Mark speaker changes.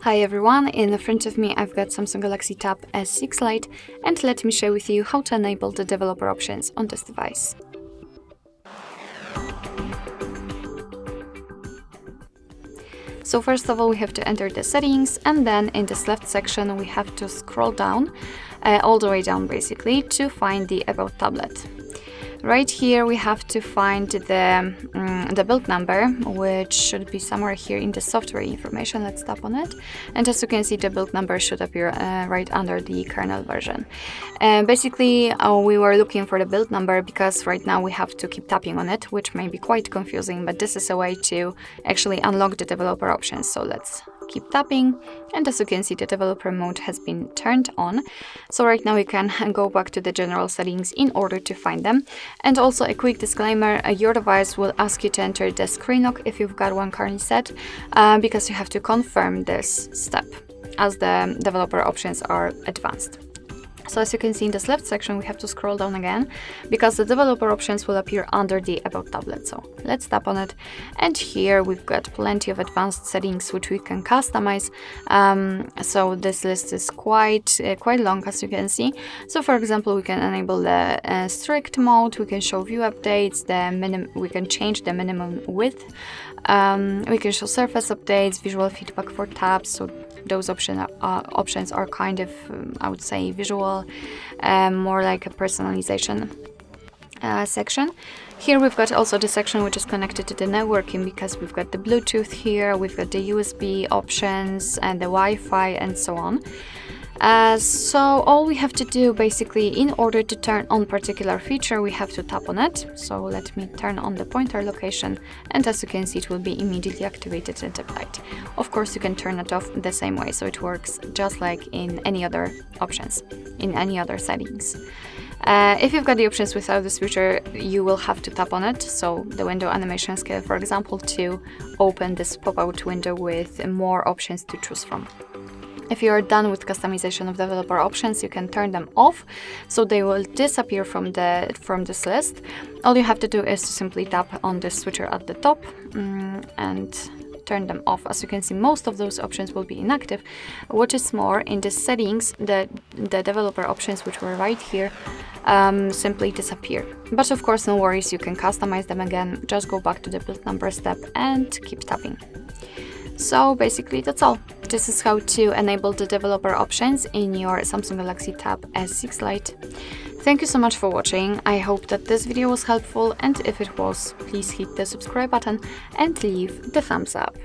Speaker 1: Hi everyone, in front of me I've got Samsung Galaxy Tab S6 Lite, and let me share with you how to enable the developer options on this device. So first of all we have to enter the settings, and then in this left section we have to scroll down, all the way down basically, to find the About tablet. Right here we have to find the build number, which should be somewhere here in the software information. Let's tap on it, and as you can see the build number should appear right under the kernel version. Basically we were looking for the build number because right now we have to keep tapping on it, which may be quite confusing, but this is a way to actually unlock the developer options. So let's keep tapping, and as you can see the developer mode has been turned on. So right now we can go back to the general settings in order to find them. And also a quick disclaimer, your device will ask you to enter the screen lock if you've got one currently set, because you have to confirm this step as the developer options are advanced. So as you can see in this left section we have to scroll down again, because the developer options will appear under the About tablet. So let's tap on it, and here we've got plenty of advanced settings which we can customize. So this list is quite long, as you can see. So for example we can enable the strict mode, we can show view updates, we can change the minimum width, we can show surface updates, visual feedback for tabs. So those options are kind of, I would say, visual, more like a personalization section. Here we've got also the section which is connected to the networking, because we've got the Bluetooth here, we've got the USB options and the Wi-Fi and so on. So all we have to do basically in order to turn on particular feature, we have to tap on it. So let me turn on the pointer location, and as you can see it will be immediately activated and applied. Of course you can turn it off the same way, so it works just like in any other options, in any other settings. If you've got the options without this feature, you will have to tap on it, so the window animation scale for example, to open this pop-out window with more options to choose from. If you are done with customization of developer options, you can turn them off, so they will disappear from this list. All you have to do is to simply tap on the switcher at the top and turn them off. As you can see, most of those options will be inactive. What is more, in the settings, the developer options which were right here simply disappear. But of course, no worries, you can customize them again. Just go back to the build number step and keep tapping. So basically that's all. This is how to enable the developer options in your Samsung Galaxy Tab S6 Lite. Thank you so much for watching. I hope that this video was helpful, and if it was, please hit the subscribe button and leave the thumbs up.